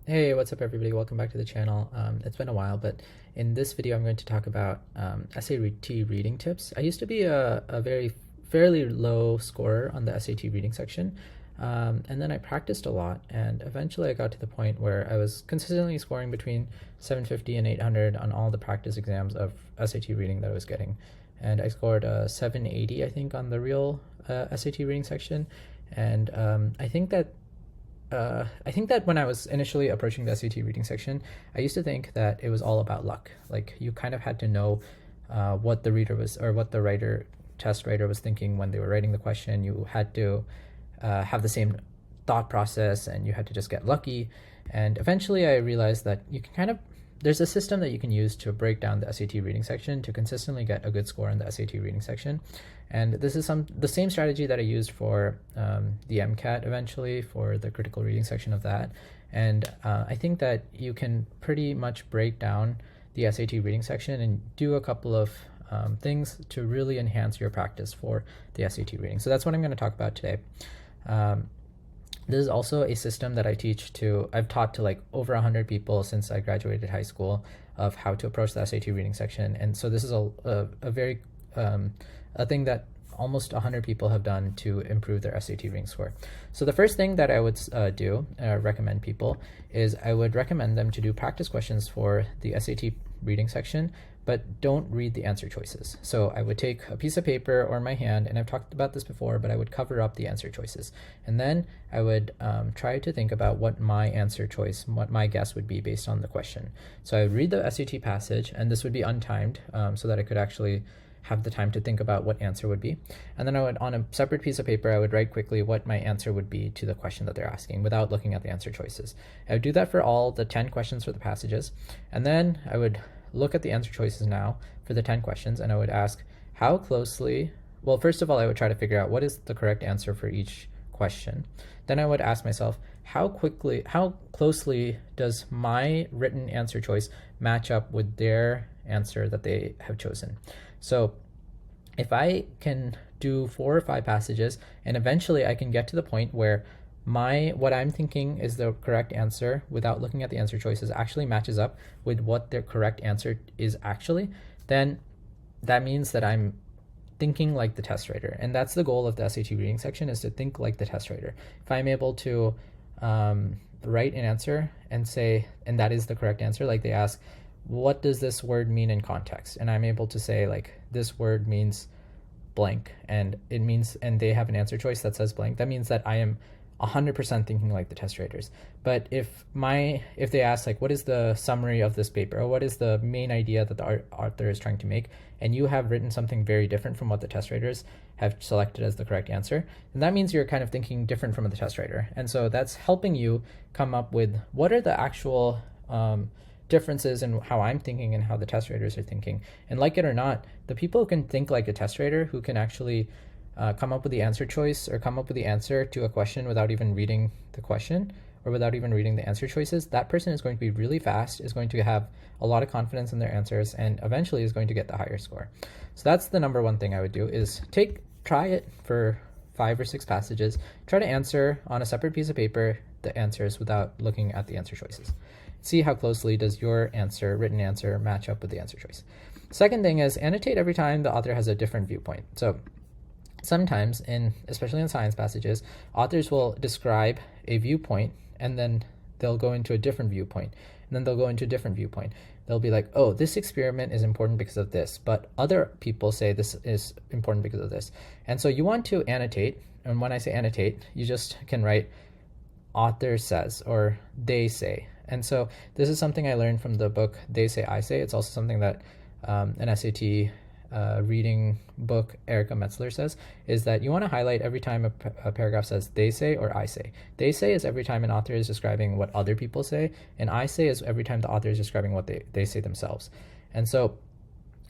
Hey, what's up everybody? Welcome back to the channel. It's been a while, but in this video I'm going to talk about SAT reading tips. I used to be a very fairly low scorer on the SAT reading section, and then I practiced a lot, and eventually I got to the point where I was consistently scoring between 750 and 800 on all the practice exams of SAT reading that I was getting. And I scored 780, I think, on the real SAT reading section, and I think that when I was initially approaching the SAT reading section, I used to think that it was all about luck. Like, you kind of had to know what the reader was, or what the test writer was thinking when they were writing the question. You had to have the same thought process, and you had to just get lucky. And eventually I realized that you can there's a system that you can use to break down the SAT reading section to consistently get a good score in the SAT reading section. And this is the same strategy that I used for the MCAT eventually, for the critical reading section of that. And I think that you can pretty much break down the SAT reading section and do a couple of things to really enhance your practice for the SAT reading. So that's what I'm going to talk about today. This is also a system that I've taught to like over 100 people since I graduated high school, of how to approach the SAT reading section. And so this is a thing that almost 100 people have done to improve their SAT reading score. So the first thing that I would recommend people, is I would recommend them to do practice questions for the SAT reading section, but don't read the answer choices. So I would take a piece of paper or my hand, and I've talked about this before, but I would cover up the answer choices. And then I would try to think about what my guess would be based on the question. So I would read the SAT passage, and this would be untimed, so that I could actually have the time to think about what answer would be. And then on a separate piece of paper, I would write quickly what my answer would be to the question that they're asking without looking at the answer choices. I would do that for all the 10 questions for the passages. And then I would look at the answer choices now for the 10 questions, and I would ask how closely, well, first of all, I would try to figure out what is the correct answer for each question. Then I would ask myself, how closely does my written answer choice match up with their answer that they have chosen? So if I can do 4 or 5 passages, and eventually I can get to the point where what I'm thinking is the correct answer without looking at the answer choices actually matches up with what their correct answer is actually, then that means that I'm thinking like the test writer. And that's the goal of the SAT reading section, is to think like the test writer. If I'm able to write an answer and say, and that is the correct answer, like they ask, what does this word mean in context? And I'm able to say, like, this word means blank, and they have an answer choice that says blank. That means that I am 100% thinking like the test writers. But if they ask, like, what is the summary of this paper, or what is the main idea that the author is trying to make, and you have written something very different from what the test writers have selected as the correct answer, then that means you're kind of thinking different from the test writer. And so that's helping you come up with what are the actual differences in how I'm thinking and how the test writers are thinking. And like it or not, the people who can think like a test writer, who can actually come up with the answer choice or come up with the answer to a question without even reading the question or without even reading the answer choices, that person is going to be really fast, is going to have a lot of confidence in their answers, and eventually is going to get the higher score. So that's the number one thing I would do, is try it for 5 or 6 passages, try to answer on a separate piece of paper the answers without looking at the answer choices. See how closely does your written answer match up with the answer choice. Second thing is annotate every time the author has a different viewpoint. So sometimes, especially in science passages, authors will describe a viewpoint, and then they'll go into a different viewpoint, and then they'll go into a different viewpoint. They'll be like, oh, this experiment is important because of this, but other people say this is important because of this. And so you want to annotate, and when I say annotate, you just can write author says or they say. And so this is something I learned from the book They Say, I Say. It's also something that an SAT reading book, Erica Metzler, says, is that you want to highlight every time a paragraph says they say or I say. They say is every time an author is describing what other people say, and I say is every time the author is describing what they say themselves. And so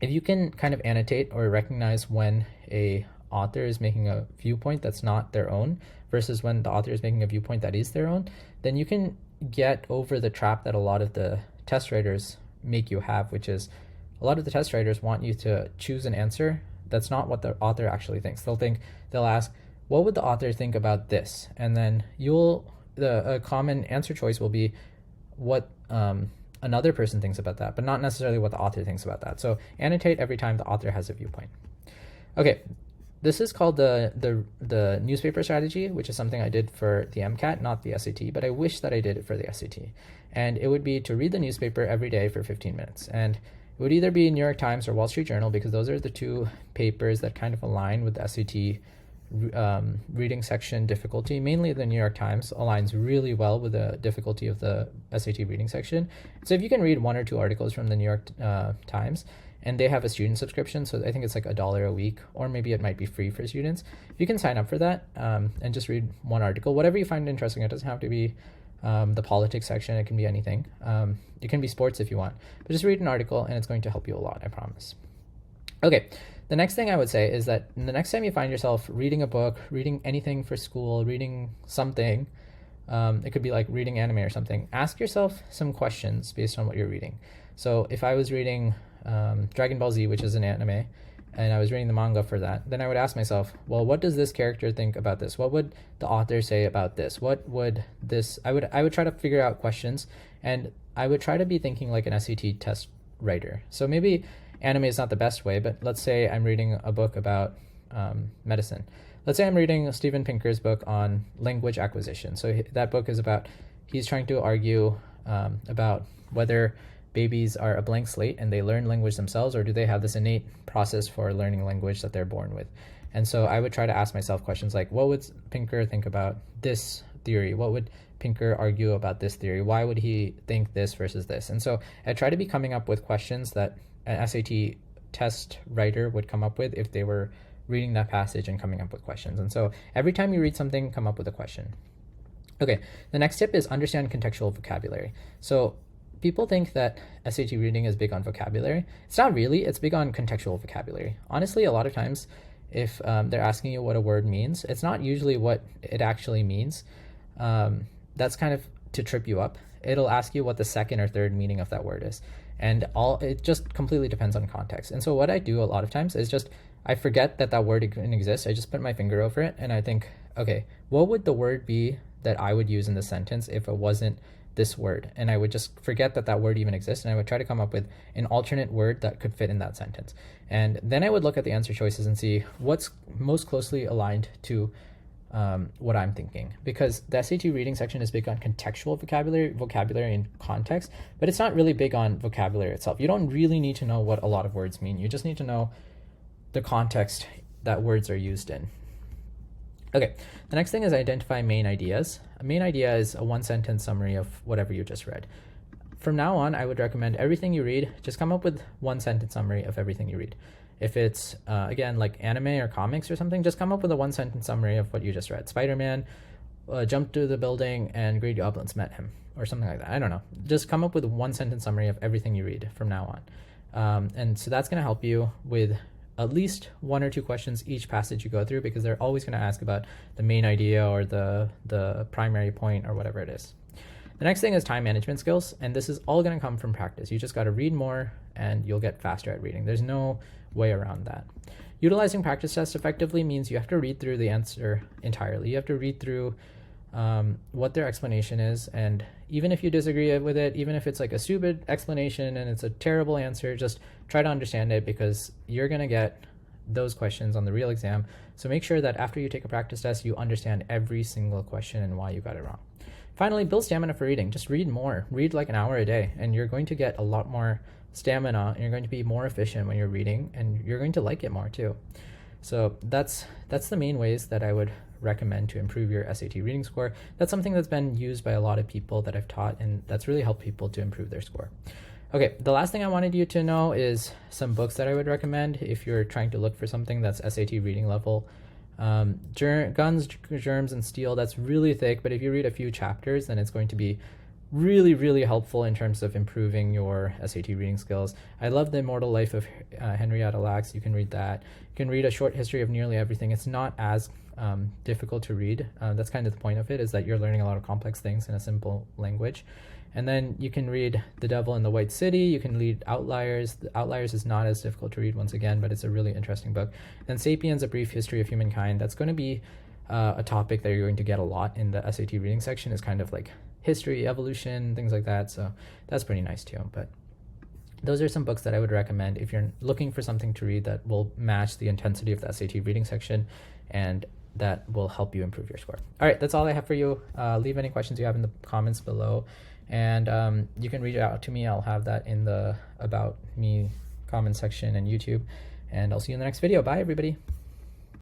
if you can kind of annotate or recognize when a author is making a viewpoint that's not their own versus when the author is making a viewpoint that is their own, then you can get over the trap that a lot of the test writers make you have, which is a lot of the test writers want you to choose an answer that's not what the author actually thinks. They'll ask, what would the author think about this? And then a common answer choice will be, what another person thinks about that, but not necessarily what the author thinks about that. So annotate every time the author has a viewpoint. Okay, this is called the newspaper strategy, which is something I did for the MCAT, not the SAT, but I wish that I did it for the SAT. And it would be to read the newspaper every day for 15 minutes. And it would either be New York Times or Wall Street Journal, because those are the two papers that kind of align with the SAT reading section difficulty. Mainly the New York Times aligns really well with the difficulty of the SAT reading section. So if you can read one or two articles from the New York Times, and they have a student subscription, so I think it's like $1 a week, or maybe it might be free for students. If you can sign up for that and just read one article, whatever you find interesting. It doesn't have to be the politics section, it can be anything. It can be sports if you want, but just read an article and it's going to help you a lot, I promise. Okay, the next thing I would say is that the next time you find yourself reading a book, reading anything for school, reading something, it could be like reading anime or something, ask yourself some questions based on what you're reading. So if I was reading Dragon Ball Z, which is an anime, and I was reading the manga for that, then I would ask myself, well, what does this character think about this? What would the author say about this? What would this, I would try to figure out questions, and I would try to be thinking like an SAT test writer. So maybe anime is not the best way, but let's say I'm reading a book about medicine. Let's say I'm reading Steven Pinker's book on language acquisition. So that book is about, he's trying to argue about whether babies are a blank slate and they learn language themselves, or do they have this innate process for learning language that they're born with. And so I would try to ask myself questions like, what would Pinker think about this theory? What would Pinker argue about this theory? Why would he think this versus this? And so I try to be coming up with questions that an SAT test writer would come up with if they were reading that passage and coming up with questions. And so every time you read something, come up with a question. Okay, the next tip is understand contextual vocabulary. So people think that SAT reading is big on vocabulary. It's not really, it's big on contextual vocabulary. Honestly, a lot of times, if they're asking you what a word means, it's not usually what it actually means. That's kind of to trip you up. It'll ask you what the second or third meaning of that word is. And it just completely depends on context. And so what I do a lot of times is just, I forget that that word even exists. I just put my finger over it and I think, okay, what would the word be that I would use in the sentence if it wasn't this word? And I would just forget that that word even exists, and I would try to come up with an alternate word that could fit in that sentence. And then I would look at the answer choices and see what's most closely aligned to what I'm thinking, because the SAT reading section is big on contextual vocabulary and context, but it's not really big on vocabulary itself. You don't really need to know what a lot of words mean. You just need to know the context that words are used in. Okay, the next thing is identify main ideas. A main idea is a one-sentence summary of whatever you just read. From now on, I would recommend everything you read, just come up with one-sentence summary of everything you read. If it's, again, like anime or comics or something, just come up with a one-sentence summary of what you just read. Spider-Man jumped to the building and Green Goblins met him, or something like that. I don't know. Just come up with a one-sentence summary of everything you read from now on. And so that's going to help you with at least one or two questions each passage you go through, because they're always going to ask about the main idea or the primary point or whatever it is. The next thing is time management skills, and this is all going to come from practice. You just got to read more and you'll get faster at reading. There's no way around that. Utilizing practice tests effectively means you have to read through the answer entirely. You have to read through what their explanation is, and even if you disagree with it, even if it's like a stupid explanation and it's a terrible answer, just try to understand it, because you're going to get those questions on the real exam. So make sure that after you take a practice test, you understand every single question and why you got it wrong. Finally, build stamina for reading. Just read more. Read like an hour a day, and you're going to get a lot more stamina, and you're going to be more efficient when you're reading, and you're going to like it more too. So that's the main ways that I would recommend to improve your SAT reading score. That's something that's been used by a lot of people that I've taught, and that's really helped people to improve their score. Okay, the last thing I wanted you to know is some books that I would recommend if you're trying to look for something that's SAT reading level. Guns, Germs, and Steel, that's really thick, but if you read a few chapters, then it's going to be really, really helpful in terms of improving your SAT reading skills. I love The Immortal Life of Henrietta Lacks. You can read that. You can read A Short History of Nearly Everything. It's not as difficult to read. That's kind of the point of it, is that you're learning a lot of complex things in a simple language. And then you can read The Devil in the White City. You can read Outliers. The Outliers is not as difficult to read once again, but it's a really interesting book. Then Sapiens, A Brief History of Humankind. That's going to be a topic that you're going to get a lot in the SAT reading section, is kind of like history, evolution, things like that. So that's pretty nice too. But those are some books that I would recommend if you're looking for something to read that will match the intensity of the SAT reading section and that will help you improve your score. All right, that's all I have for you. Leave any questions you have in the comments below, and you can reach out to me. I'll have that in the About Me comment section and YouTube, and I'll see you in the next video. Bye, everybody.